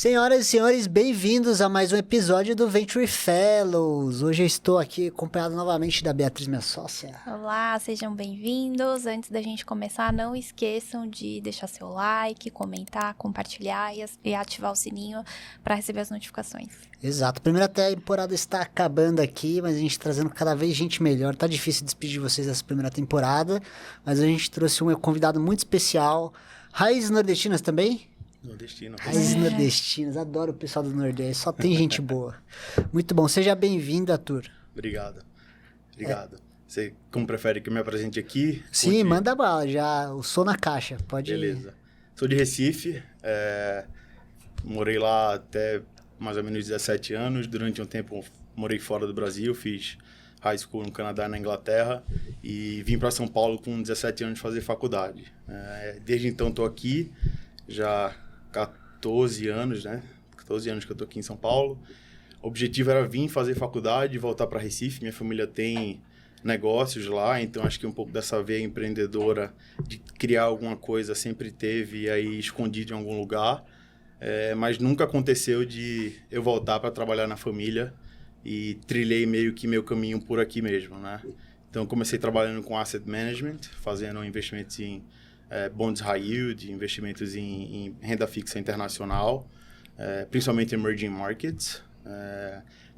Senhoras e senhores, bem-vindos a mais um episódio do Venture Fellows. Hoje eu estou aqui acompanhado novamente da Beatriz, minha sócia. Olá, sejam bem-vindos. Antes da gente começar, não esqueçam de deixar seu like, comentar, compartilhar e ativar o sininho para receber as notificações. Exato, a primeira temporada está acabando aqui, mas a gente trazendo cada vez gente melhor. Tá difícil despedir vocês dessa primeira temporada, mas a gente trouxe um convidado muito especial. Raízes nordestinas também? Nordestino. Raízes nordestinas, adoro o pessoal do Nordeste, só tem gente boa. Muito bom, seja bem-vindo, Arthur. Obrigado. Você como prefere que eu me apresente aqui? Sim, manda bala, já o som na caixa, pode ir. Beleza. Sou de Recife, morei lá até mais ou menos 17 anos. Durante um tempo morei fora do Brasil, fiz high school no Canadá e na Inglaterra e vim para São Paulo com 17 anos fazer faculdade. Desde então estou aqui, já 14 anos, né? 14 anos que eu tô aqui em São Paulo. O objetivo era vir fazer faculdade e voltar para Recife. Minha família tem negócios lá, então acho que um pouco dessa veia empreendedora de criar alguma coisa sempre teve aí escondido em algum lugar. Mas nunca aconteceu de eu voltar para trabalhar na família e trilhei meio que meu caminho por aqui mesmo, né? Então comecei trabalhando com asset management, fazendo investimentos em bonds high yield, investimentos em renda fixa internacional, principalmente emerging markets.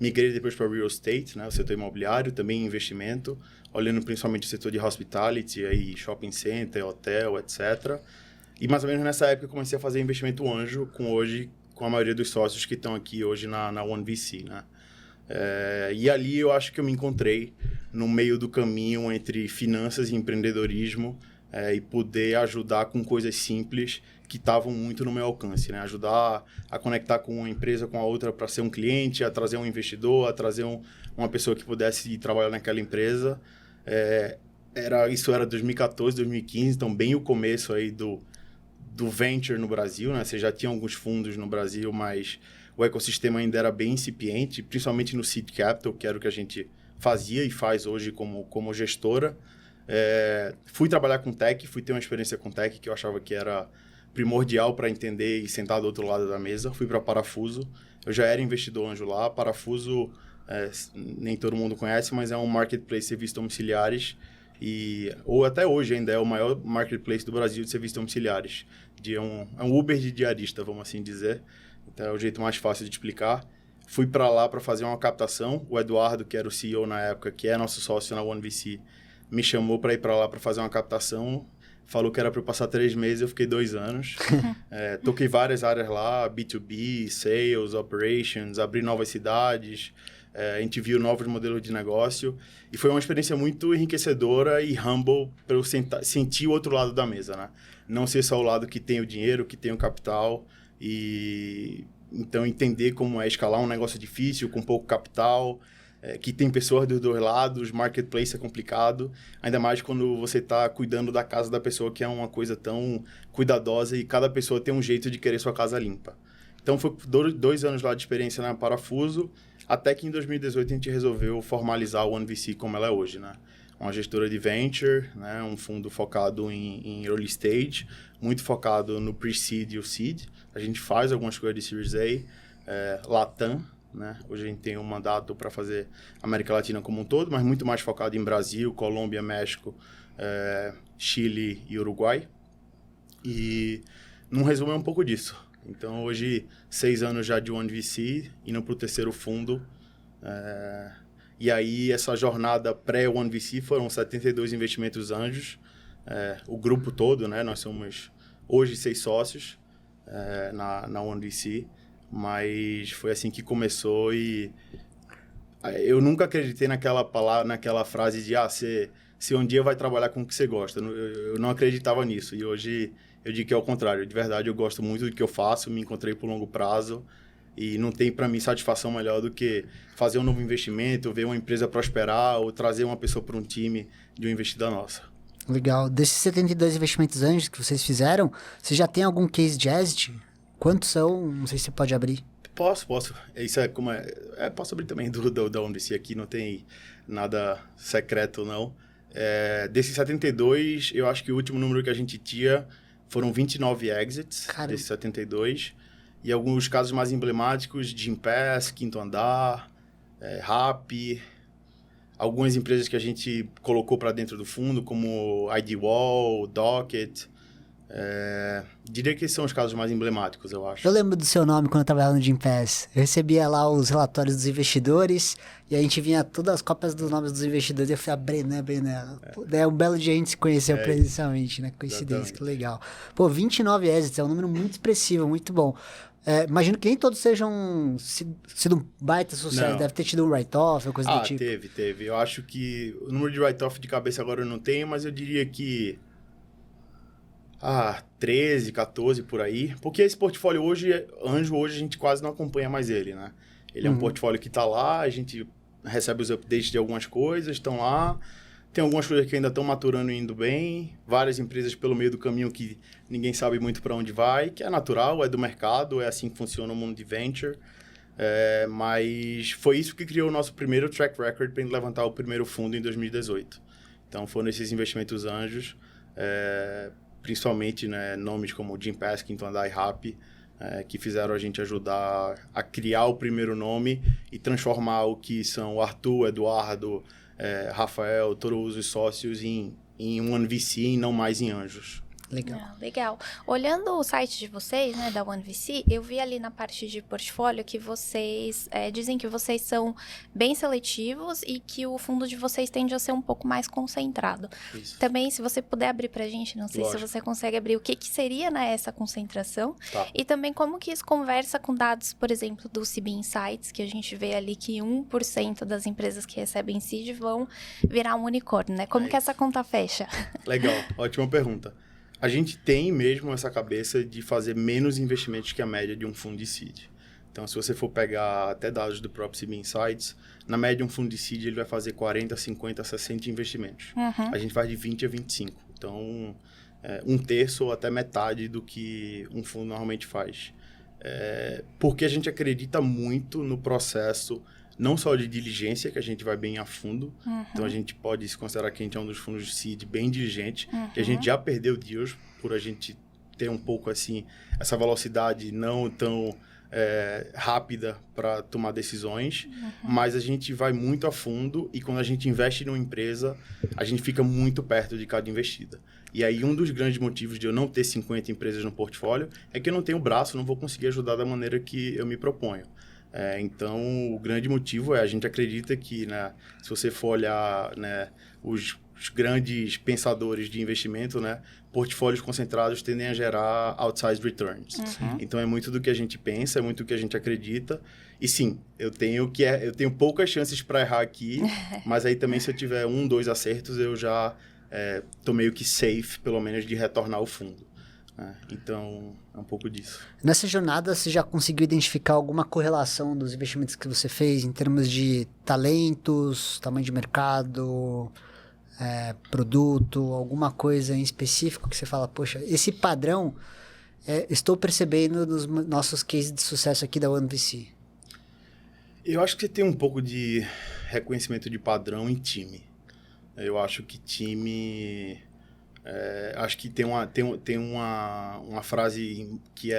Migrei depois para real estate, né, o setor imobiliário, também investimento, olhando principalmente o setor de hospitality, aí shopping center, hotel, etc. E mais ou menos nessa época eu comecei a fazer investimento anjo com a maioria dos sócios que estão aqui hoje na OneVC, né? E ali eu acho que eu me encontrei no meio do caminho entre finanças e empreendedorismo, e poder ajudar com coisas simples que estavam muito no meu alcance, né? Ajudar a conectar com uma empresa com a outra para ser um cliente, a trazer um investidor, a trazer uma pessoa que pudesse ir trabalhar naquela empresa. Isso era 2014, 2015, então bem o começo aí do venture no Brasil, né? Você já tinha alguns fundos no Brasil, mas o ecossistema ainda era bem incipiente, principalmente no seed capital, que era o que a gente fazia e faz hoje como gestora. Fui trabalhar com tech, fui ter uma experiência com tech que eu achava que era primordial para entender e sentar do outro lado da mesa. Fui para Parafuso, eu já era investidor anjo lá. Parafuso, nem todo mundo conhece, mas é um marketplace de serviços domiciliares ou até hoje ainda é o maior marketplace do Brasil de serviços domiciliares. É um Uber de diarista, vamos assim dizer. Então é o jeito mais fácil de explicar. Fui para lá para fazer uma captação. O Eduardo, que era o CEO na época, que é nosso sócio na OneVC, me chamou para ir para lá para fazer uma captação, falou que era para eu passar 3 meses, eu fiquei 2 anos. Toquei várias áreas lá, B2B, Sales, Operations, abri novas cidades, a gente viu novos modelos de negócio e foi uma experiência muito enriquecedora e humble para eu sentir o outro lado da mesa, né? Não ser só o lado que tem o dinheiro, que tem o capital e então entender como é escalar um negócio difícil com pouco capital, que tem pessoas dos dois lados, marketplace é complicado, ainda mais quando você está cuidando da casa da pessoa, que é uma coisa tão cuidadosa e cada pessoa tem um jeito de querer sua casa limpa. Então, foi 2 anos lá de experiência na Parafuso, até que em 2018 a gente resolveu formalizar a OneVC como ela é hoje, né? Uma gestora de venture, né? Um fundo focado em early stage, muito focado no pre-seed e o seed. A gente faz algumas coisas de Series A, Latam, né? Hoje a gente tem um mandato para fazer América Latina como um todo, mas muito mais focado em Brasil, Colômbia, México, Chile e Uruguai. E, num resumo, é um pouco disso. Então, hoje, 6 anos já de OneVC, indo para o 3º fundo. E aí, essa jornada pré-OneVC foram 72 investimentos anjos. O grupo todo, né? Nós somos, hoje, 6 sócios na OneVC. Mas foi assim que começou e eu nunca acreditei naquela frase de você um dia vai trabalhar com o que você gosta. Eu não acreditava nisso e hoje eu digo que é o contrário. De verdade, eu gosto muito do que eu faço, me encontrei por longo prazo e não tem para mim satisfação melhor do que fazer um novo investimento, ver uma empresa prosperar ou trazer uma pessoa para um time de uma investida nossa. Legal. Desses 72 investimentos anjos que vocês fizeram, você já tem algum case de exit? Quantos são? Não sei se você pode abrir. Posso. Isso posso abrir também da OneVC aqui, não tem nada secreto, não. Desses 72, eu acho que o último número que a gente tinha foram 29 exits. Caramba. Desses 72. E alguns casos mais emblemáticos, Gympass, Quinto Andar, Rappi, algumas empresas que a gente colocou para dentro do fundo, como IDWall, Docket. Diria que esses são os casos mais emblemáticos, eu acho. Eu lembro do seu nome quando eu trabalhava no Gympass. Eu recebia lá os relatórios dos investidores e a gente vinha todas as cópias dos nomes dos investidores e eu falei, Brenan. É um belo dia a gente se conheceu presencialmente, né? Coincidência, exatamente. que legal. Pô, 29 exits é um número muito expressivo, muito bom. Imagino que nem todos sejam sido um baita sucesso. Não. Deve ter tido um write-off ou coisa do tipo. Teve. Eu acho que o número de write-off de cabeça agora eu não tenho, mas eu diria que 13, 14 por aí. Porque esse portfólio Anjo hoje a gente quase não acompanha mais ele, né? Ele é um portfólio que está lá, a gente recebe os updates de algumas coisas, estão lá. Tem algumas coisas que ainda estão maturando e indo bem. Várias empresas pelo meio do caminho que ninguém sabe muito para onde vai, que é natural, é do mercado, é assim que funciona o mundo de venture. Mas foi isso que criou o nosso primeiro track record para levantar o primeiro fundo em 2018. Então foram esses investimentos anjos, principalmente, né, nomes como Gympass, Quinto Andar e Rappi, que fizeram a gente ajudar a criar o primeiro nome e transformar o que são o Arthur, Eduardo, Rafael, todos os sócios em um VC e não mais em anjos. Legal. Legal. Olhando o site de vocês, né, da OneVC, eu vi ali na parte de portfólio que vocês dizem que vocês são bem seletivos e que o fundo de vocês tende a ser um pouco mais concentrado. Isso. Também, se você puder abrir pra gente, não sei Lógico. se você consegue abrir o que seria, né, essa concentração. Tá. E também como que isso conversa com dados, por exemplo, do CB Insights, que a gente vê ali que 1% das empresas que recebem seed vão virar um unicórnio, né? Como que essa conta fecha? Legal, ótima pergunta. A gente tem mesmo essa cabeça de fazer menos investimentos que a média de um fundo de seed. Então, se você for pegar até dados do próprio CB Insights, na média um fundo de seed ele vai fazer 40, 50, 60 investimentos. A gente faz de 20 a 25. Então, um terço ou até metade do que um fundo normalmente faz. Porque a gente acredita muito no processo, não só de diligência, que a gente vai bem a fundo. Então, a gente pode se considerar que a gente é um dos fundos de seed bem diligente, que a gente já perdeu deals por a gente ter um pouco, assim, essa velocidade não tão rápida para tomar decisões, mas a gente vai muito a fundo e quando a gente investe numa empresa, a gente fica muito perto de cada investida. E aí, um dos grandes motivos de eu não ter 50 empresas no portfólio é que eu não tenho braço, não vou conseguir ajudar da maneira que eu me proponho. Então, o grande motivo a gente acredita que, né, se você for olhar, né, os grandes pensadores de investimento, né, portfólios concentrados tendem a gerar outsized returns. Então, é muito do que a gente pensa, é muito do que a gente acredita. E sim, eu tenho poucas chances para errar aqui, mas aí também se eu tiver 1, 2 acertos, eu já tô meio que safe, pelo menos, de retornar ao fundo. Então, é um pouco disso. Nessa jornada, você já conseguiu identificar alguma correlação dos investimentos que você fez em termos de talentos, tamanho de mercado, produto, alguma coisa em específico que você fala, poxa, esse padrão estou percebendo nos nossos cases de sucesso aqui da OneVC? Eu acho que você tem um pouco de reconhecimento de padrão em time. Eu acho que time... acho que tem uma frase que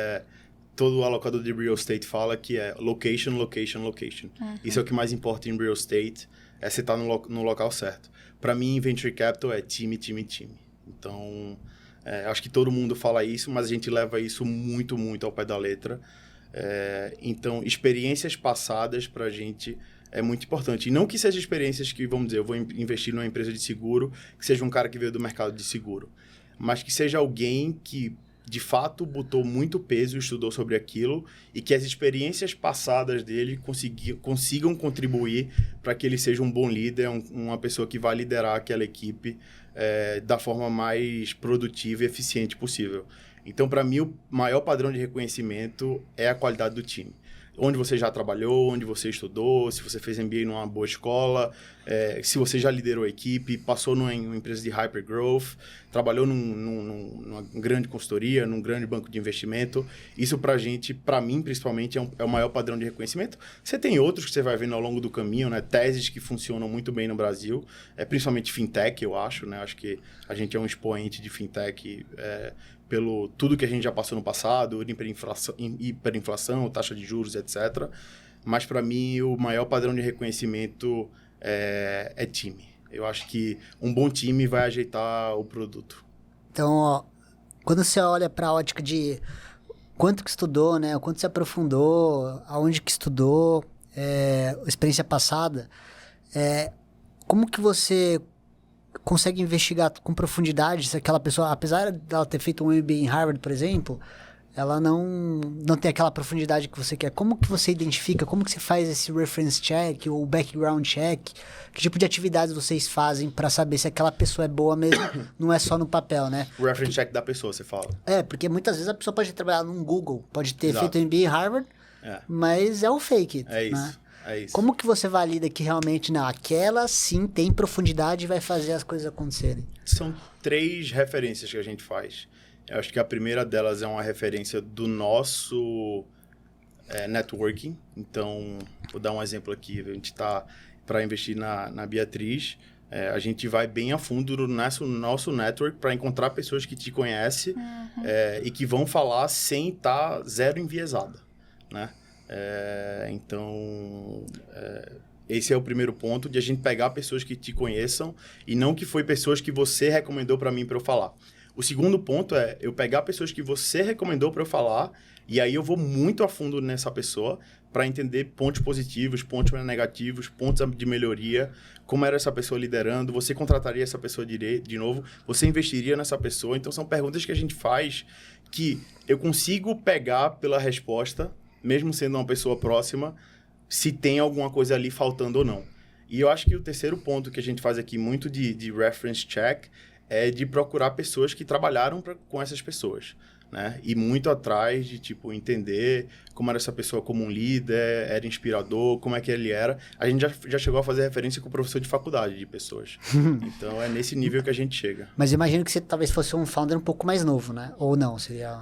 todo alocador de real estate fala, que é location, location, location. Isso é o que mais importa em real estate, você estar no local certo. Para mim, venture capital é time, time, time. Então, acho que todo mundo fala isso, mas a gente leva isso muito, muito ao pé da letra. Então, experiências passadas para a gente é muito importante. E não que sejam experiências que, vamos dizer, eu vou investir numa empresa de seguro, que seja um cara que veio do mercado de seguro. Mas que seja alguém que, de fato, botou muito peso e estudou sobre aquilo e que as experiências passadas dele consigam contribuir para que ele seja um bom líder, uma pessoa que vai liderar aquela equipe da forma mais produtiva e eficiente possível. Então, para mim, o maior padrão de reconhecimento é a qualidade do time. onde você já trabalhou, onde você estudou, se você fez MBA numa boa escola, se você já liderou a equipe, passou numa empresa de hypergrowth, trabalhou numa grande consultoria, num grande banco de investimento. Isso pra gente, pra mim principalmente, é o maior padrão de reconhecimento. Você tem outros que você vai vendo ao longo do caminho, né? Teses que funcionam muito bem no Brasil, principalmente fintech, eu acho, né? Acho que a gente é um expoente de fintech, pelo tudo que a gente já passou no passado, hiperinflação, taxa de juros, etc. Mas, para mim, o maior padrão de reconhecimento é time. Eu acho que um bom time vai ajeitar o produto. Então, ó, quando você olha para a ótica de quanto que estudou, né? O quanto você aprofundou, aonde que estudou, experiência passada, como que você consegue investigar com profundidade se aquela pessoa, apesar dela ter feito um MBA em Harvard, por exemplo, ela não tem aquela profundidade que você quer. Como que você identifica, como que você faz esse reference check, ou background check? Que tipo de atividades vocês fazem para saber se aquela pessoa é boa mesmo, não é só no papel, né? O reference check da pessoa, você fala. Porque muitas vezes a pessoa pode trabalhar num Google, pode ter Exato. feito MBA em Harvard, mas é um fake it. É isso. Né? É isso. Como que você valida que realmente, não, aquela sim tem profundidade e vai fazer as coisas acontecerem? São 3 referências que a gente faz. Eu acho que a primeira delas é uma referência do nosso networking. Então, vou dar um exemplo aqui. A gente está para investir na Beatriz. A gente vai bem a fundo no nosso network para encontrar pessoas que te conhecem e que vão falar sem estar zero enviesada, né? Então, esse é o primeiro ponto, de a gente pegar pessoas que te conheçam e não que foi pessoas que você recomendou para mim para eu falar. O segundo ponto é eu pegar pessoas que você recomendou para eu falar e aí eu vou muito a fundo nessa pessoa para entender pontos positivos, pontos negativos, pontos de melhoria, como era essa pessoa liderando, você contrataria essa pessoa de novo, você investiria nessa pessoa. Então, são perguntas que a gente faz que eu consigo pegar pela resposta, mesmo sendo uma pessoa próxima, se tem alguma coisa ali faltando ou não. E eu acho que o terceiro ponto que a gente faz aqui muito de reference check é de procurar pessoas que trabalharam com essas pessoas, né? E muito atrás de, entender como era essa pessoa como um líder, era inspirador, como é que ele era. A gente já chegou a fazer referência com o professor de faculdade de pessoas. Então, é nesse nível que a gente chega. Mas imagino que você talvez fosse um founder um pouco mais novo, né? Ou não, seria...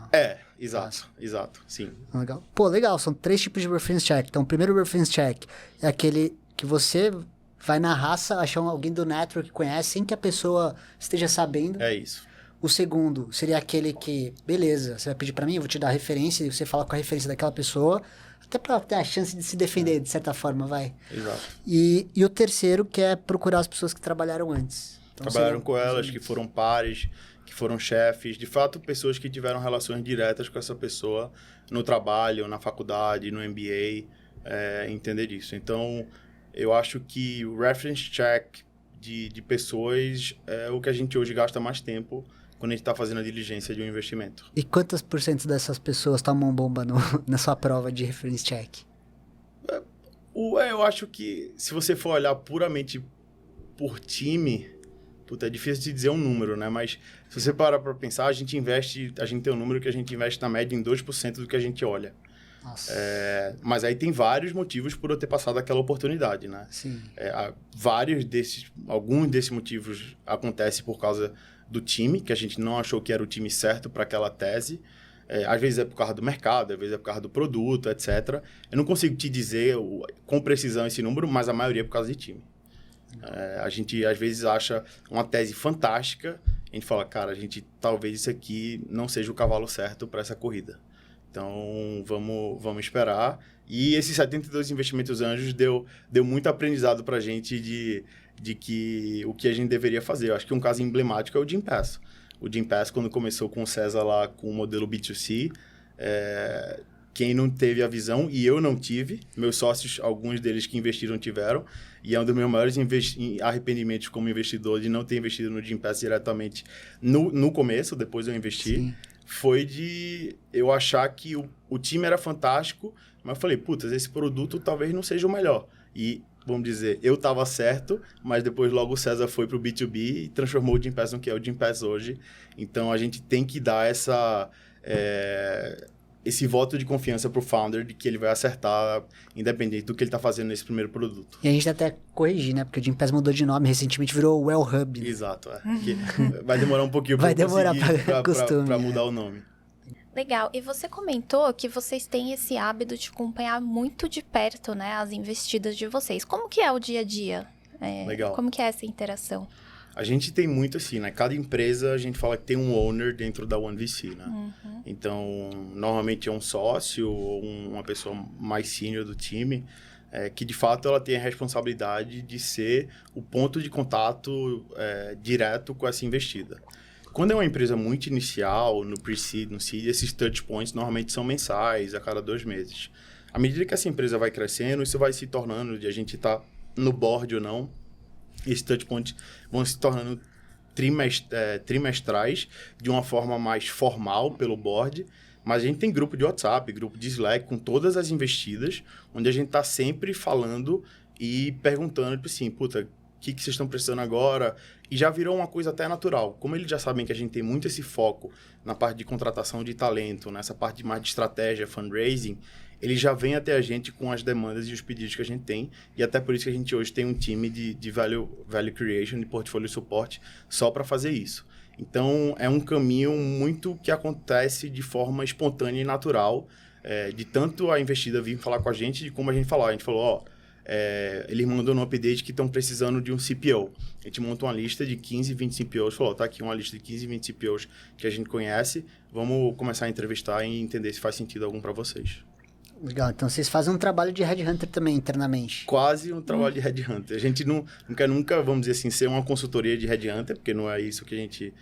Exato, sim. Legal. Pô, legal, são 3 tipos de reference check. Então, o primeiro reference check é aquele que você vai na raça achar alguém do network que conhece, sem que a pessoa esteja sabendo. É isso. O segundo seria aquele que, beleza, você vai pedir pra mim, eu vou te dar a referência, e você fala com a referência daquela pessoa, até pra ter a chance de se defender, de certa forma, vai. Exato. E o terceiro, que é procurar as pessoas que trabalharam antes. Então, trabalharam com elas, que foram pares, que foram chefes, de fato, pessoas que tiveram relações diretas com essa pessoa no trabalho, na faculdade, no MBA, entender isso. Então, eu acho que o reference check de pessoas é o que a gente hoje gasta mais tempo quando a gente está fazendo a diligência de um investimento. E quantas % dessas pessoas tomam bomba na sua prova de reference check? Eu acho que, se você for olhar puramente por time, é difícil de dizer um número, né? Mas se você parar para pensar, a gente tem um número que a gente investe na média em 2% do que a gente olha. Nossa. Mas aí tem vários motivos por eu ter passado aquela oportunidade, né? Sim. Alguns desses motivos acontecem por causa do time, que a gente não achou que era o time certo para aquela tese. Às vezes é por causa do mercado, às vezes é por causa do produto, etc. Eu não consigo te dizer com precisão esse número, mas a maioria é por causa de time. A gente, às vezes, acha uma tese fantástica, a gente fala, cara, talvez isso aqui não seja o cavalo certo para essa corrida. Então, vamos esperar. E esses 72 investimentos anjos deu muito aprendizado para a gente de que o que a gente deveria fazer. Eu acho que um caso emblemático é o Gympass. O Gympass, quando começou com o César lá com o modelo B2C, quem não teve a visão, e eu não tive, meus sócios, alguns deles que investiram tiveram, e é um dos meus maiores arrependimentos como investidor de não ter investido no Gympass diretamente no começo, depois eu investi. Sim. Foi de eu achar que o time era fantástico, mas eu falei, esse produto talvez não seja o melhor. E, vamos dizer, eu estava certo, mas depois logo o César foi para o B2B e transformou o Gympass no que é o Gympass hoje. Então, a gente tem que dar esse voto de confiança pro founder de que ele vai acertar, independente do que ele tá fazendo nesse primeiro produto. E a gente até corrigir, né? Porque o Gympass mudou de nome, recentemente virou Well Hub. Né? Exato, que vai demorar um pouquinho Vai demorar pra costume, pra mudar o nome. Legal. E você comentou que vocês têm esse hábito de acompanhar muito de perto, né, as investidas de vocês. Como que é o dia a dia? Legal. Como que é essa interação? A gente tem muito assim, né? Cada empresa, a gente fala que tem um owner dentro da OneVC, né? Uhum. Então, normalmente é um sócio ou uma pessoa mais sênior do time, que de fato ela tem a responsabilidade de ser o ponto de contato direto com essa investida. Quando é uma empresa muito inicial, no pre-seed, no seed, esses touch points normalmente são mensais, a cada 2 meses. À medida que essa empresa vai crescendo, isso vai se tornando, de a gente estar no board ou não, esses touch points vão se tornando trimestrais, de uma forma mais formal pelo board, mas a gente tem grupo de WhatsApp, grupo de Slack com todas as investidas, onde a gente está sempre falando e perguntando, tipo assim, puta, o que vocês estão precisando agora? E já virou uma coisa até natural. Como eles já sabem que a gente tem muito esse foco na parte de contratação de talento, nessa parte mais de estratégia, fundraising, eles já vêm até a gente com as demandas e os pedidos que a gente tem, e até por isso que a gente hoje tem um time de value creation, de portfólio suporte, só para fazer isso. Então, é um caminho muito que acontece de forma espontânea e natural, de tanto a investida vir falar com a gente, de como a gente falar. A gente falou, eles mandam no update que estão precisando de um CPO. A gente monta uma lista de 15, 20 CPOs, falou, tá aqui uma lista de 15, 20 CPOs que a gente conhece, vamos começar a entrevistar e entender se faz sentido algum para vocês. Legal, então vocês fazem um trabalho de headhunter também internamente. Quase um trabalho de headhunter. A gente não quer nunca, vamos dizer assim, ser uma consultoria de headhunter, porque não é isso que a gente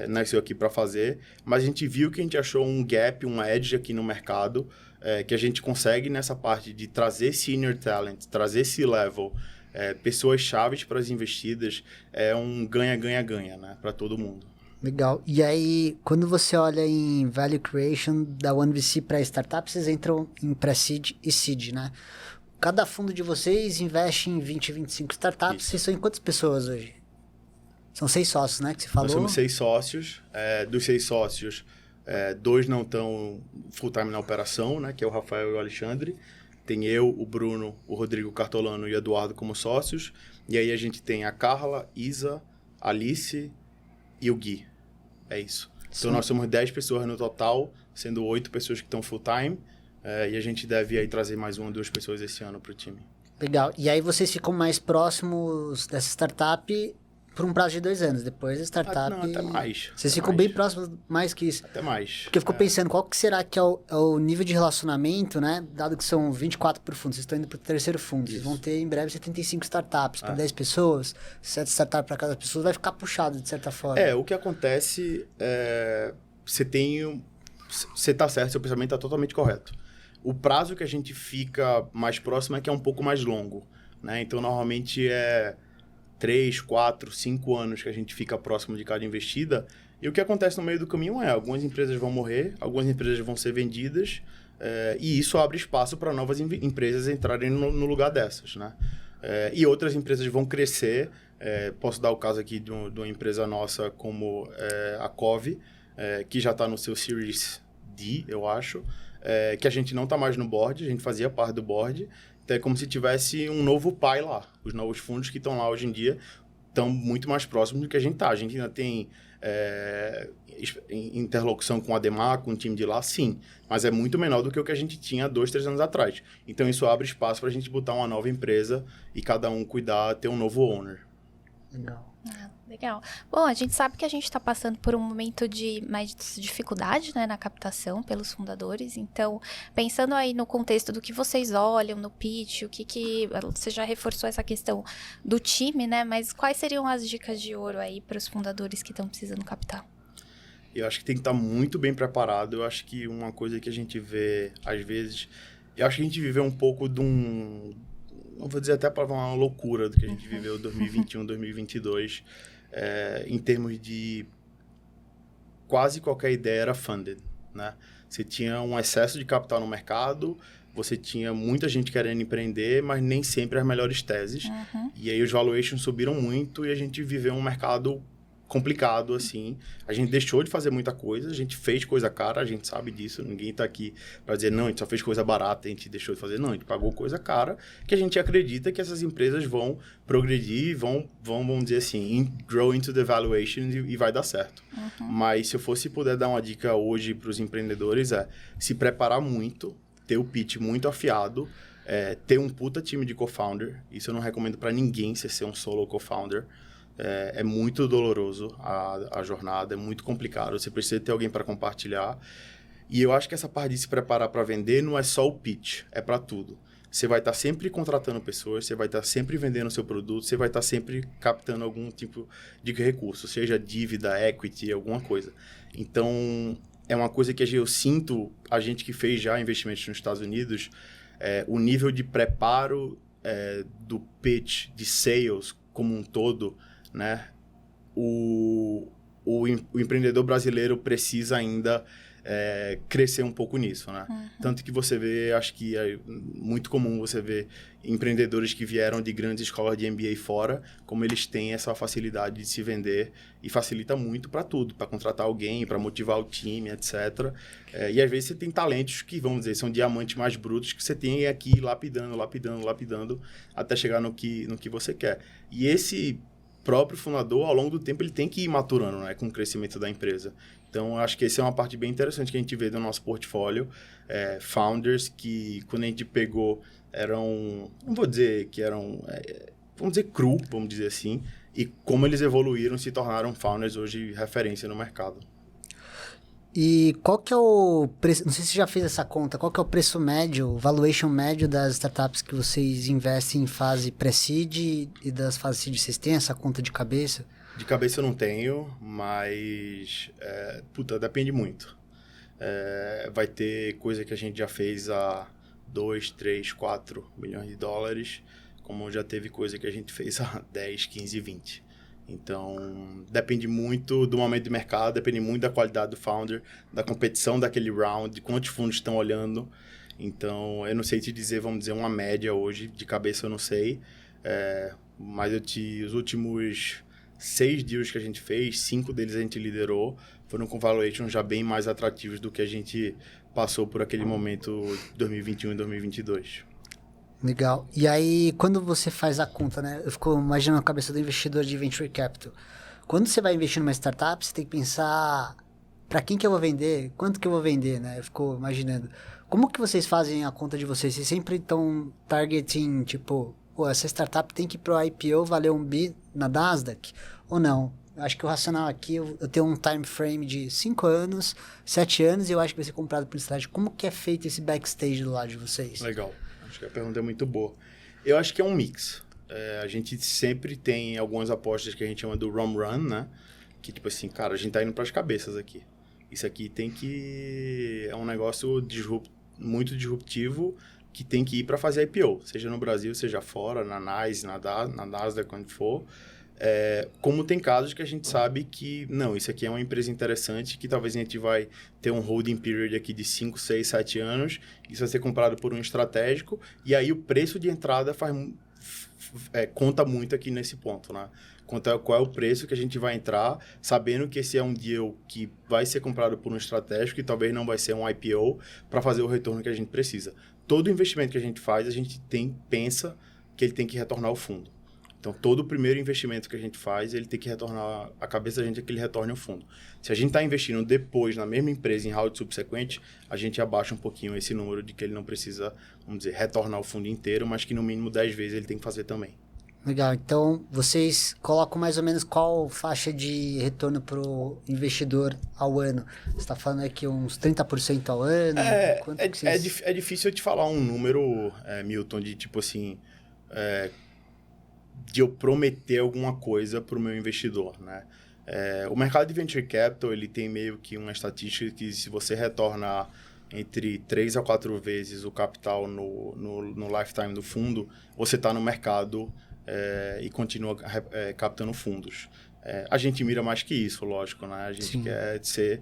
nasceu aqui para fazer, mas a gente viu que a gente achou um gap, um edge aqui no mercado, que a gente consegue nessa parte de trazer senior talent, trazer C-level, pessoas chaves para as investidas, é um ganha-ganha-ganha, né, para todo mundo. Legal. E aí, quando você olha em Value Creation da OneVC para startups, vocês entram em Pre-Seed e Seed, né? Cada fundo de vocês investe em 20, 25 startups. Isso. Vocês são em quantas pessoas hoje? São 6 sócios, né? Que você falou? Nós somos 6 sócios. Dos 6 sócios, 2 não estão full-time na operação, né? Que é o Rafael e o Alexandre. Tem eu, o Bruno, o Rodrigo Cartolano e o Eduardo como sócios. E aí a gente tem a Carla, Isa, Alice e o Gui. É isso. Então, nós somos 10 pessoas no total, sendo 8 pessoas que estão full-time. E a gente deve aí trazer mais 1 ou 2 pessoas esse ano para o time. Legal. E aí vocês ficam mais próximos dessa startup por um prazo de 2 anos. Depois a startup... Não, até mais. Vocês até ficam mais. bem próximos, mais que isso. Até mais. Porque eu fico pensando, qual que será que é o nível de relacionamento, né? Dado que são 24 por fundo, vocês estão indo para o terceiro fundo. Isso. Vocês vão ter em breve 75 startups para 10 pessoas. 7 startups para cada pessoa, vai ficar puxado de certa forma. O que acontece você tá certo, seu pensamento está totalmente correto. O prazo que a gente fica mais próximo é que é um pouco mais longo, né? Então, normalmente 3, 4, 5 anos que a gente fica próximo de cada investida. E o que acontece no meio do caminho algumas empresas vão morrer, algumas empresas vão ser vendidas, e isso abre espaço para novas empresas entrarem no lugar dessas, né? E outras empresas vão crescer. Posso dar o caso aqui de uma empresa nossa como a Cove, que já está no seu Series D, eu acho, que a gente não está mais no board, a gente fazia parte do board. Então é como se tivesse um novo pai lá. Os novos fundos que estão lá hoje em dia estão muito mais próximos do que a gente está. A gente ainda tem interlocução com a Ademar, com o time de lá, sim. Mas é muito menor do que o que a gente tinha 2, 3 anos atrás. Então isso abre espaço para a gente botar uma nova empresa e cada um cuidar, ter um novo owner. Legal. Legal. Bom, a gente sabe que a gente está passando por um momento de mais dificuldade, né, na captação pelos fundadores. Então, pensando aí no contexto do que vocês olham no pitch, você já reforçou essa questão do time, né? Mas quais seriam as dicas de ouro aí para os fundadores que estão precisando captar? Eu acho que tem que estar muito bem preparado. Eu acho que uma coisa que a gente vê, às vezes... Eu acho que a gente viveu um pouco de um... Não vou dizer até para uma loucura do que a gente viveu em 2021, 2022... em termos de quase qualquer ideia era funded, né? Você tinha um excesso de capital no mercado, você tinha muita gente querendo empreender, mas nem sempre as melhores teses. E aí os valuations subiram muito e a gente viveu um mercado complicado, assim. A gente deixou de fazer muita coisa, a gente fez coisa cara, a gente sabe disso, ninguém tá aqui para dizer, não, a gente só fez coisa barata, a gente deixou de fazer. Não, a gente pagou coisa cara, que a gente acredita que essas empresas vão progredir, vamos dizer assim, grow into the valuation e vai dar certo. Mas se eu puder dar uma dica hoje para os empreendedores, se preparar muito, ter o pitch muito afiado, ter um puta time de co-founder. Isso eu não recomendo para ninguém ser um solo co-founder. É muito doloroso a jornada, é muito complicado. Você precisa ter alguém para compartilhar. E eu acho que essa parte de se preparar para vender não é só o pitch, é para tudo. Você vai estar sempre contratando pessoas, você vai estar sempre vendendo o seu produto, você vai estar sempre captando algum tipo de recurso, seja dívida, equity, alguma coisa. Então, é uma coisa que eu sinto, a gente que fez já investimentos nos Estados Unidos, o nível de preparo do pitch, de sales como um todo, né? O empreendedor brasileiro precisa ainda crescer um pouco nisso, né? Tanto que você vê, acho que é muito comum você ver empreendedores que vieram de grandes escolas de MBA fora, como eles têm essa facilidade de se vender e facilita muito para tudo, para contratar alguém, para motivar o time, etc. E às vezes você tem talentos que, vamos dizer, são diamantes mais brutos que você tem aqui lapidando, até chegar no que você quer. E esse próprio fundador, ao longo do tempo, ele tem que ir maturando, né, com o crescimento da empresa. Então, acho que essa é uma parte bem interessante que a gente vê do nosso portfólio. Founders que, quando a gente pegou, eram, não vou dizer que eram, vamos dizer cru, vamos dizer assim, e como eles evoluíram, se tornaram founders hoje referência no mercado. E qual que é o preço, não sei se você já fez essa conta, qual que é o preço médio, o valuation médio das startups que vocês investem em fase pré-seed e das fases seed? Vocês têm essa conta de cabeça? De cabeça eu não tenho, mas, depende muito. Vai ter coisa que a gente já fez a 2, 3, 4 milhões de dólares, como já teve coisa que a gente fez a 10, 15, 20. Então, depende muito do momento de mercado, depende muito da qualidade do founder, da competição daquele round, de quantos fundos estão olhando. Então, eu não sei te dizer, vamos dizer, uma média hoje, de cabeça eu não sei, mas os últimos 6 deals que a gente fez, 5 deles a gente liderou, foram com valuations já bem mais atrativos do que a gente passou por aquele momento 2021 e 2022. Legal. E aí, quando você faz a conta, né? Eu fico imaginando a cabeça do investidor de Venture Capital. Quando você vai investir numa startup, você tem que pensar para quem que eu vou vender, quanto que eu vou vender, né? Eu fico imaginando. Como que vocês fazem a conta de vocês? Vocês sempre estão targeting, tipo, essa startup tem que ir pro IPO valer $1 bi na Nasdaq? Ou não? Eu acho que o racional aqui, eu tenho um time frame de 5 anos, 7 anos, e eu acho que vai ser comprado por estratégia. Como que é feito esse backstage do lado de vocês? Legal. Acho que a pergunta é muito boa. Eu acho que é um mix. A gente sempre tem algumas apostas que a gente chama do home run, né? Que tipo assim, cara, a gente tá indo pras cabeças aqui. Isso aqui é um negócio muito disruptivo que tem que ir para fazer IPO. Seja no Brasil, seja fora, na NYSE, na Nasdaq, quando for. Como tem casos que a gente sabe que, não, isso aqui é uma empresa interessante, que talvez a gente vai ter um holding period aqui de 5, 6, 7 anos, isso vai ser comprado por um estratégico, e aí o preço de entrada conta muito aqui nesse ponto, né? Conta qual é o preço que a gente vai entrar, sabendo que esse é um deal que vai ser comprado por um estratégico e talvez não vai ser um IPO para fazer o retorno que a gente precisa. Todo investimento que a gente faz, a gente pensa que ele tem que retornar ao fundo. Então, todo o primeiro investimento que a gente faz, ele tem que retornar, a cabeça da gente é que ele retorne ao fundo. Se a gente está investindo depois na mesma empresa em round subsequente, a gente abaixa um pouquinho esse número de que ele não precisa, vamos dizer, retornar o fundo inteiro, mas que no mínimo 10 vezes ele tem que fazer também. Legal. Então, vocês colocam mais ou menos qual faixa de retorno para o investidor ao ano? Você está falando aqui uns 30% ao ano? É difícil eu te falar um número, Milton, de tipo assim... de eu prometer alguma coisa para o meu investidor, né? O mercado de Venture Capital, ele tem meio que uma estatística que se você retorna entre 3 a 4 vezes o capital no lifetime do fundo, você está no mercado e continua captando fundos. A gente mira mais que isso, lógico, né? A gente quer ser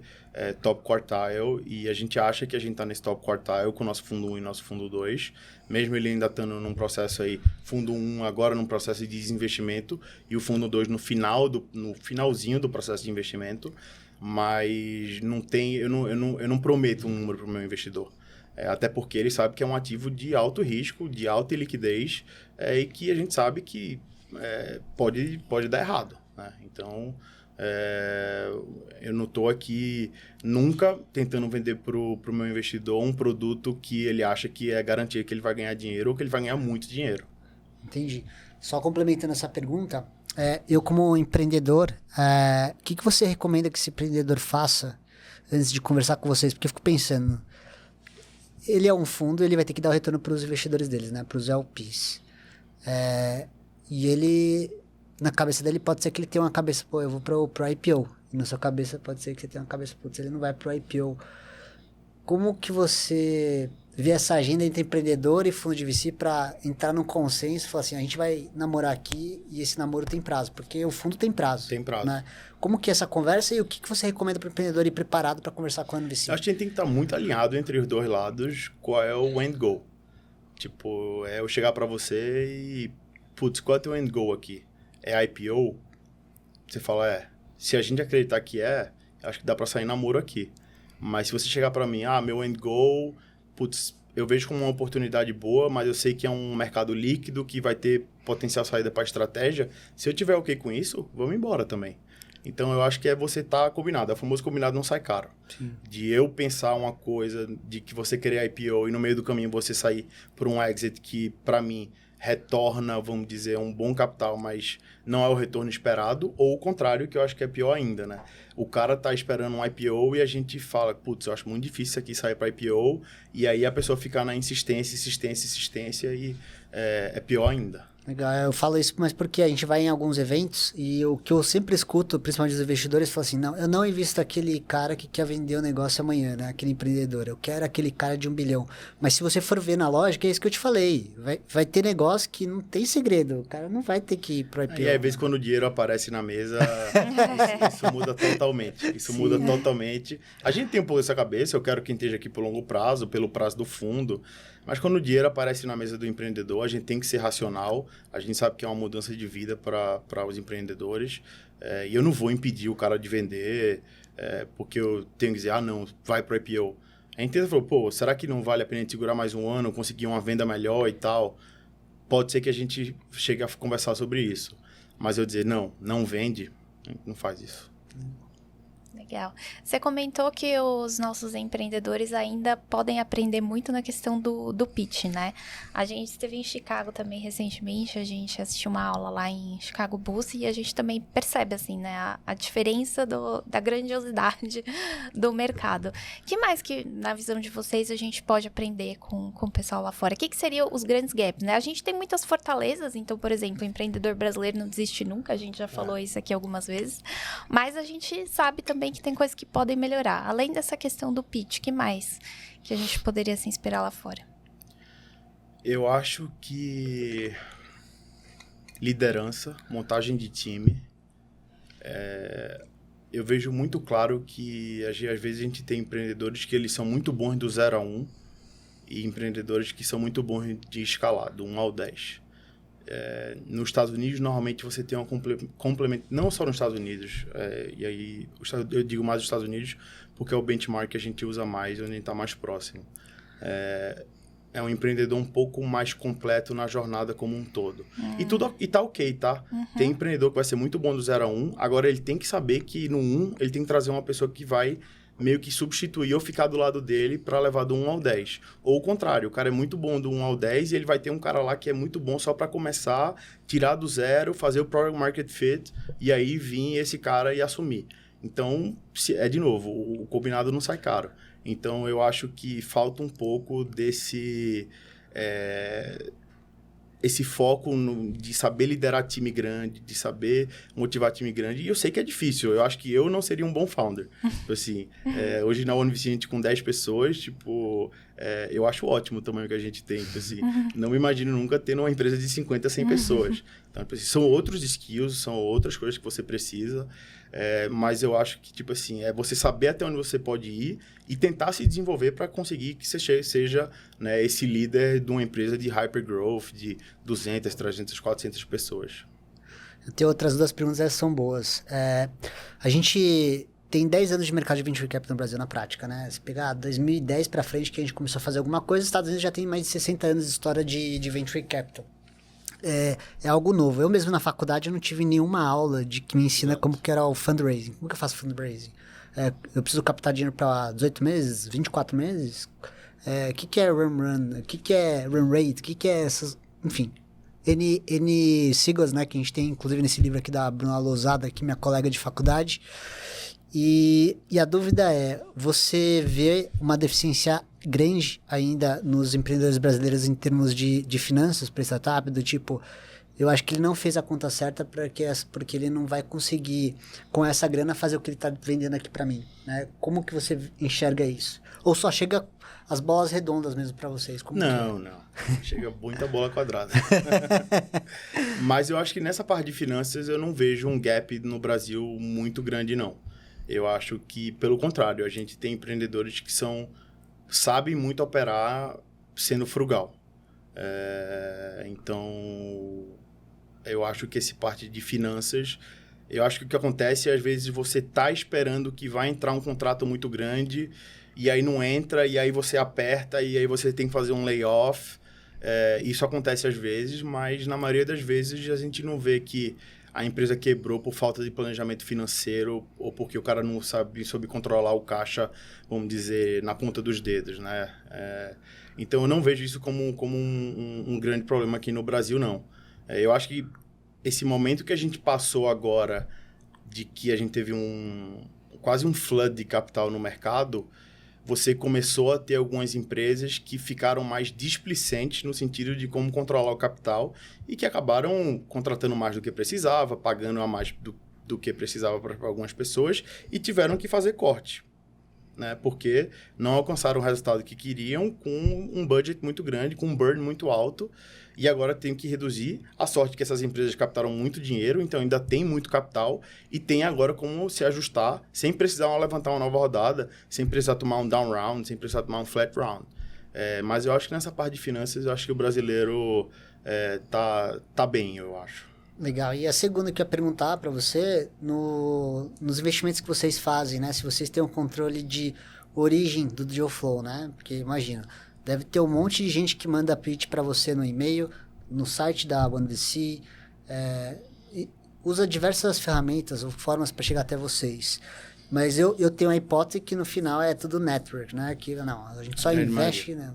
top quartile e a gente acha que a gente está nesse top quartile com o nosso fundo 1 e nosso fundo 2, mesmo ele ainda estando num processo aí, fundo 1 agora num processo de desinvestimento e o fundo 2 no finalzinho do processo de investimento, mas não tem, eu não prometo um número para o meu investidor. Até porque ele sabe que é um ativo de alto risco, de alta liquidez e que a gente sabe que pode dar errado. Né? Então, eu não estou aqui nunca tentando vender para o meu investidor um produto que ele acha que é garantia que ele vai ganhar dinheiro ou que ele vai ganhar muito dinheiro. Entendi. Só complementando essa pergunta, eu como empreendedor, o que você recomenda que esse empreendedor faça antes de conversar com vocês? Porque eu fico pensando, ele é um fundo, ele vai ter que dar o retorno para os investidores deles, né? Para os LPs. E ele... Na cabeça dele pode ser que ele tenha uma cabeça, pô, eu vou pro IPO. E na sua cabeça pode ser que você tenha uma cabeça, putz, ele não vai pro IPO. Como que você vê essa agenda entre empreendedor e fundo de VC para entrar num consenso e falar assim, a gente vai namorar aqui e esse namoro tem prazo? Porque o fundo tem prazo. Tem prazo. Né? Como que é essa conversa e o que você recomenda para o empreendedor ir preparado para conversar com o VC? Eu acho que a gente tem que estar muito alinhado entre os dois lados qual é o end goal. Tipo, eu chegar para você e, putz, qual é o teu end goal aqui? É IPO, você fala, se a gente acreditar que acho que dá pra sair namoro aqui. Mas se você chegar pra mim, meu end goal, putz, eu vejo como uma oportunidade boa, mas eu sei que é um mercado líquido que vai ter potencial saída pra estratégia, se eu tiver ok com isso, vamos embora também. Então, eu acho que você tá combinado. O famoso combinado não sai caro. Sim. De eu pensar uma coisa, de que você querer IPO e no meio do caminho você sair por um exit que, pra mim, retorna, vamos dizer, um bom capital, mas não é o retorno esperado, ou o contrário, que eu acho que é pior ainda, né? O cara tá esperando um IPO e a gente fala, putz, eu acho muito difícil isso aqui sair para IPO, e aí a pessoa fica na insistência e é pior ainda. Legal, eu falo isso, mas porque a gente vai em alguns eventos e o que eu sempre escuto, principalmente dos investidores, fala assim, não, eu não invisto aquele cara que quer vender o negócio amanhã, né? Aquele empreendedor, eu quero aquele cara de 1 bilhão. Mas se você for ver na lógica, é isso que eu te falei, vai ter negócio que não tem segredo, o cara não vai ter que ir pro IPO. E às vezes quando o dinheiro aparece na mesa, isso muda totalmente, muda totalmente. A gente tem um pouco essa cabeça, eu quero que esteja aqui por longo prazo, pelo prazo do fundo, mas quando o dinheiro aparece na mesa do empreendedor, a gente tem que ser racional. A gente sabe que é uma mudança de vida para os empreendedores. E eu não vou impedir o cara de vender, porque eu tenho que dizer, não, vai para o IPO. A gente falou, será que não vale a pena segurar mais um ano, conseguir uma venda melhor e tal? Pode ser que a gente chegue a conversar sobre isso. Mas eu dizer, não vende, a gente não faz isso. Legal. Você comentou que os nossos empreendedores ainda podem aprender muito na questão do pitch, né? A gente esteve em Chicago também recentemente, a gente assistiu uma aula lá em Chicago Bulls e a gente também percebe, assim, né, a diferença da grandiosidade do mercado. O que mais que, na visão de vocês, a gente pode aprender com o pessoal lá fora? O que seriam os grandes gaps, né? A gente tem muitas fortalezas, então, por exemplo, o empreendedor brasileiro não desiste nunca, a gente já falou isso aqui algumas vezes, mas a gente sabe também que tem coisas que podem melhorar. Além dessa questão do pitch, que mais que a gente poderia se inspirar lá fora? Eu acho que liderança, montagem de time. Eu vejo muito claro que às vezes a gente tem empreendedores que eles são muito bons do 0 a 1 e empreendedores que são muito bons de escalar, do 1 ao 10. Nos Estados Unidos, normalmente você tem um complemento, não só nos Estados Unidos, e aí eu digo mais os Estados Unidos porque é o benchmark que a gente usa mais, onde a gente está mais próximo. É um empreendedor um pouco mais completo na jornada como um todo. E tá ok, tá? Uhum. Tem empreendedor que vai ser muito bom do 0 a 1, agora ele tem que saber que no 1 ele tem que trazer uma pessoa que vai meio que substituir ou ficar do lado dele para levar do 1 ao 10. Ou o contrário, o cara é muito bom do 1 ao 10 e ele vai ter um cara lá que é muito bom só para começar, tirar do zero, fazer o product market fit e aí vir esse cara e assumir. Então, de novo, o combinado não sai caro. Então, eu acho que falta um pouco desse... esse foco de saber liderar time grande, de saber motivar time grande. E eu sei que é difícil. Eu acho que eu não seria um bom founder. Assim, hoje na OneVC a gente com 10 pessoas, Eu acho ótimo o tamanho que a gente tem. Então, assim, não me imagino nunca tendo uma empresa de 50, 100 pessoas. Então, assim, são outros skills, são outras coisas que você precisa. Mas eu acho que, tipo assim, é você saber até onde você pode ir e tentar se desenvolver para conseguir que você seja, né, esse líder de uma empresa de hypergrowth, de 200, 300, 400 pessoas. Eu tenho outras duas perguntas, essas são boas. A gente tem 10 anos de mercado de Venture Capital no Brasil na prática, né? Se pegar 2010 para frente que a gente começou a fazer alguma coisa, os Estados Unidos já tem mais de 60 anos de história de Venture Capital. É algo novo. Eu mesmo na faculdade eu não tive nenhuma aula que me ensina como que era o fundraising. Como que eu faço fundraising? Eu preciso captar dinheiro para 18 meses, 24 meses? O que é run? O que é run rate? O que é essas... Enfim, N siglas, né? Que a gente tem, inclusive, nesse livro aqui da Bruna Lousada, que é minha colega de faculdade. E a dúvida é, você vê uma deficiência grande ainda nos empreendedores brasileiros em termos de finanças para startup, do tipo, eu acho que ele não fez a conta certa porque ele não vai conseguir, com essa grana, fazer o que ele está vendendo aqui para mim, né? Como que você enxerga isso? Ou só chega as bolas redondas mesmo para vocês? Não. Chega muita bola quadrada. Mas eu acho que nessa parte de finanças eu não vejo um gap no Brasil muito grande, não. Eu acho que, pelo contrário, a gente tem empreendedores que sabem muito operar sendo frugal. Então, eu acho que essa parte de finanças, eu acho que o que acontece é, às vezes, você tá esperando que vai entrar um contrato muito grande, e aí não entra, e aí você aperta, e aí você tem que fazer um layoff. Isso acontece às vezes, mas na maioria das vezes a gente não vê que a empresa quebrou por falta de planejamento financeiro ou porque o cara não soube controlar o caixa, vamos dizer, na ponta dos dedos, né? Então, eu não vejo isso como um grande problema aqui no Brasil, não. Eu acho que esse momento que a gente passou agora, de que a gente teve quase um flood de capital no mercado, você começou a ter algumas empresas que ficaram mais displicentes no sentido de como controlar o capital e que acabaram contratando mais do que precisava, pagando a mais do que precisava para algumas pessoas e tiveram que fazer corte, né? Porque não alcançaram o resultado que queriam com um budget muito grande, com um burn muito alto, e agora tem que reduzir. A sorte é que essas empresas captaram muito dinheiro, então ainda tem muito capital e tem agora como se ajustar sem precisar levantar uma nova rodada, sem precisar tomar um down round, sem precisar tomar um flat round. Mas eu acho que nessa parte de finanças, eu acho que o brasileiro tá bem, eu acho. Legal. E a segunda que eu ia perguntar para você, nos investimentos que vocês fazem, né? Se vocês têm um controle de origem do deal flow, né? Porque imagina, deve ter um monte de gente que manda pitch para você no e-mail, no site da OneVC, usa diversas ferramentas ou formas para chegar até vocês. Mas eu tenho a hipótese que no final é tudo network, né? Que não, a gente só investe, né?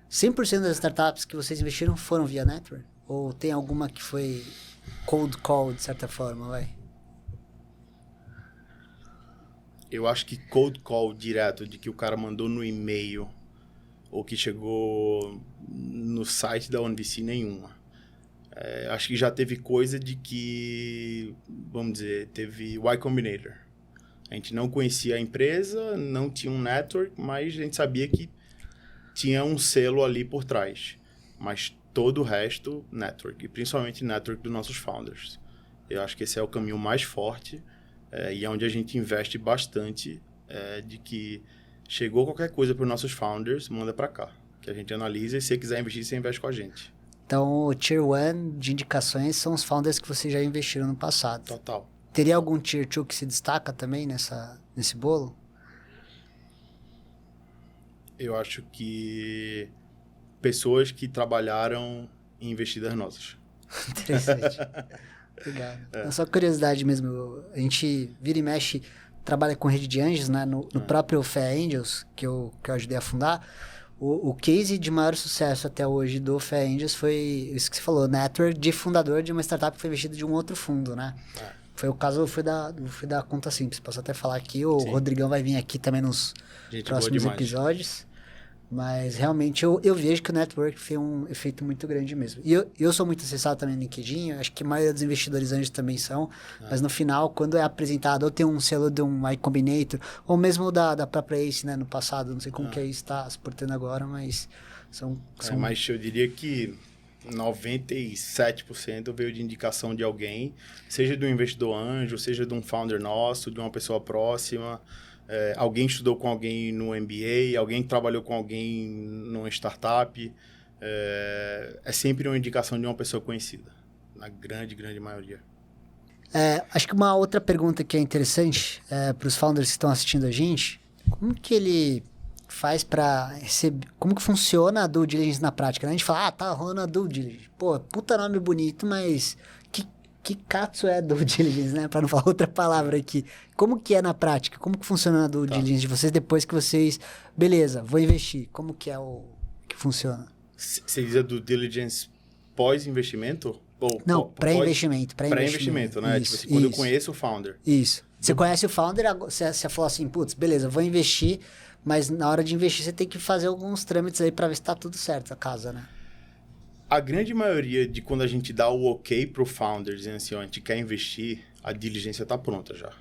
100% das startups que vocês investiram foram via network? Ou tem alguma que foi cold call, de certa forma, vai? Eu acho que cold call direto, de que o cara mandou no e-mail ou que chegou no site da OneVC, nenhuma. Acho que já teve coisa de que, vamos dizer, teve Y Combinator. A gente não conhecia a empresa, não tinha um network, mas a gente sabia que tinha um selo ali por trás. Mas todo o resto, network. E principalmente network dos nossos founders. Eu acho que esse é o caminho mais forte e é onde a gente investe bastante de que chegou qualquer coisa para os nossos founders, manda para cá. Que a gente analisa e se você quiser investir, você investe com a gente. Então, o Tier 1 de indicações são os founders que vocês já investiram no passado. Total. Teria algum Tier 2 que se destaca também nesse bolo? Eu acho que pessoas que trabalharam em investidas nossas. Interessante. Obrigado. É só curiosidade mesmo. A gente vira e mexe, trabalha com rede de anjos, né? No próprio Fé Angels, que eu ajudei a fundar. O case de maior sucesso até hoje do Fé Angels foi isso que você falou, network de fundador de uma startup que foi investida de um outro fundo, né? Foi o caso, foi da Conta Simples. Posso até falar aqui, o Sim. Rodrigão vai vir aqui também nos Gente próximos episódios. Mas realmente eu vejo que o network tem um efeito muito grande mesmo. E eu sou muito acessado também no LinkedIn, acho que a maioria dos investidores anjos também são, mas no final, quando é apresentado, ou tem um selo de um Y Combinator, ou mesmo da própria Ace, né, no passado, não sei como que a Ace está se portando agora, mas são... Mas eu diria que 97% veio de indicação de alguém, seja de um investidor anjo, seja de um founder nosso, de uma pessoa próxima... alguém estudou com alguém no MBA, alguém trabalhou com alguém numa startup. É sempre uma indicação de uma pessoa conhecida, na grande maioria. Acho que uma outra pergunta que é interessante para os founders que estão assistindo a gente, como que ele faz para receber... Como que funciona a due diligence na prática? Né? A gente fala, tá rolando a due diligence. Pô, puta nome bonito, mas... Que katsu é due diligence, né? Para não falar outra palavra aqui. Como que é na prática? Como que funciona a due diligence de vocês depois que vocês... Beleza, vou investir. Como que é o que funciona? Você diz a due diligence pós-investimento? Não, pré-investimento. Pré-investimento, né? Isso, tipo assim, quando eu conheço o founder. Isso. Você conhece o founder, você falou assim, putz, beleza, vou investir, mas na hora de investir você tem que fazer alguns trâmites aí para ver se tá tudo certo a casa, né? A grande maioria de quando a gente dá o ok pro founder, dizendo assim, ó, a gente quer investir, a diligência tá pronta já.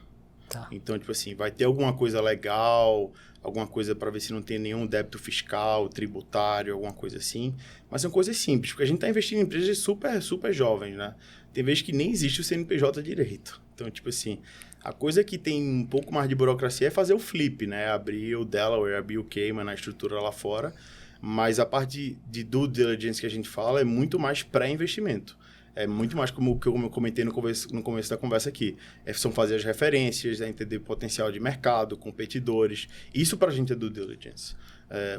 Tá. Então, tipo assim, vai ter alguma coisa legal, alguma coisa para ver se não tem nenhum débito fiscal, tributário, alguma coisa assim. Mas são coisas simples, porque a gente tá investindo em empresas super jovens, né? Tem vezes que nem existe o CNPJ direito. Então, tipo assim, a coisa que tem um pouco mais de burocracia é fazer o flip, né? Abrir o Delaware, abrir o Cayman na estrutura lá fora. Mas a parte de due diligence que a gente fala é muito mais pré-investimento. É muito mais como eu comentei no começo da conversa aqui. São fazer as referências, entender o potencial de mercado, competidores. Isso pra gente é due diligence.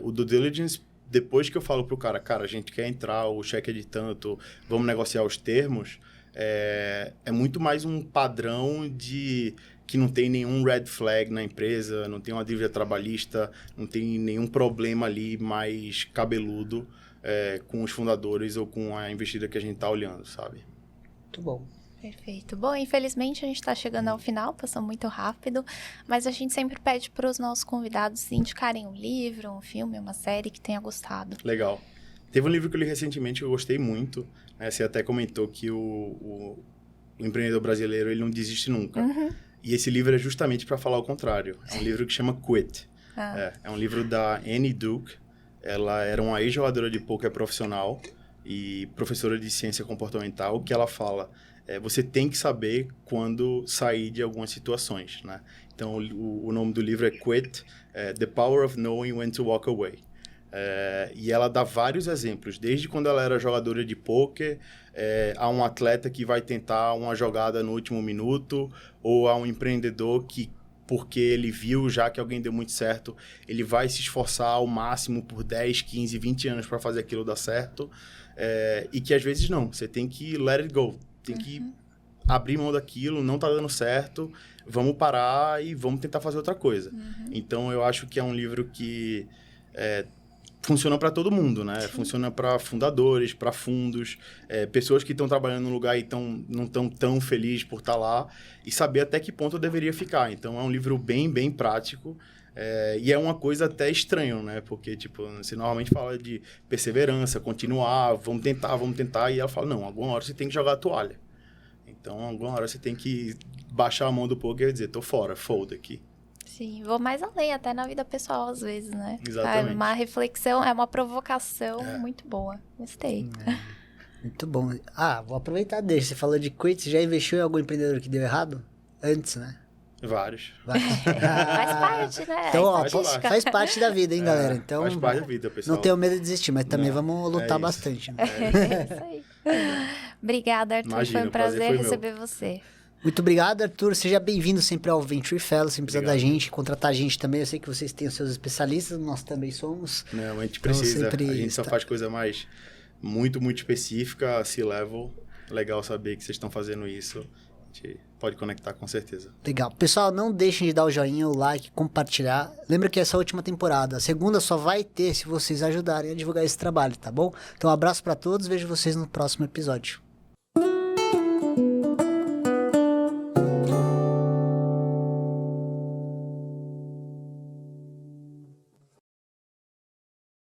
O due diligence, depois que eu falo pro cara, a gente quer entrar, o cheque é de tanto, vamos negociar os termos, é muito mais um padrão de... que não tem nenhum red flag na empresa, não tem uma dívida trabalhista, não tem nenhum problema ali mais cabeludo com os fundadores ou com a investida que a gente está olhando, sabe? Muito bom. Perfeito. Bom, infelizmente a gente está chegando ao final, passou muito rápido, mas a gente sempre pede para os nossos convidados indicarem um livro, um filme, uma série que tenha gostado. Legal. Teve um livro que eu li recentemente que eu gostei muito, né? Você até comentou que o empreendedor brasileiro ele não desiste nunca. Uhum. E esse livro é justamente para falar o contrário. É um livro que chama Quit. É um livro da Annie Duke. Ela era uma ex-jogadora de pôquer profissional e professora de ciência comportamental. O que ela fala você tem que saber quando sair de algumas situações, né? Então, o nome do livro é Quit, The Power of Knowing When to Walk Away. E ela dá vários exemplos, desde quando ela era jogadora de pôquer, a um atleta que vai tentar uma jogada no último minuto, ou a um empreendedor que, porque ele viu já que alguém deu muito certo, ele vai se esforçar ao máximo por 10, 15, 20 anos para fazer aquilo dar certo, e que às vezes não, você tem que let it go, tem que abrir mão daquilo, não tá dando certo, vamos parar e vamos tentar fazer outra coisa. Então, eu acho que é um livro que funciona para todo mundo, né? Sim. Funciona para fundadores, para fundos, pessoas que estão trabalhando no lugar e não estão tão felizes por estar lá e saber até que ponto eu deveria ficar. Então, é um livro bem prático e é uma coisa até estranha, né? Porque, tipo, você normalmente fala de perseverança, continuar, vamos tentar, e ela fala, não, alguma hora você tem que jogar a toalha. Então, alguma hora você tem que baixar a mão do poker e dizer, tô fora, fold aqui. Sim, vou mais além, até na vida pessoal, às vezes, né? Exatamente. É uma reflexão, é uma provocação muito boa. Gostei. Muito bom. Vou aproveitar deixa. Você falou de quit, você já investiu em algum empreendedor que deu errado? Antes, né? Vários. Faz parte, né? Então, faz parte da vida, hein, galera? Então, faz parte da vida, pessoal. Não tenho medo de desistir, mas também vamos lutar bastante. Né? É isso aí. Obrigada, Arthur. Imagina, foi um prazer receber você. Muito obrigado, Arthur. Seja bem-vindo sempre ao Venture Fellow. Se precisar da gente, contratar a gente também. Eu sei que vocês têm os seus especialistas, nós também somos. Não, a gente precisa. A gente só faz coisa mais muito específica, C-level. Legal saber que vocês estão fazendo isso. A gente pode conectar com certeza. Legal. Pessoal, não deixem de dar o joinha, o like, compartilhar. Lembra que essa é a última temporada. A segunda só vai ter se vocês ajudarem a divulgar esse trabalho, tá bom? Então, um abraço para todos. Vejo vocês no próximo episódio.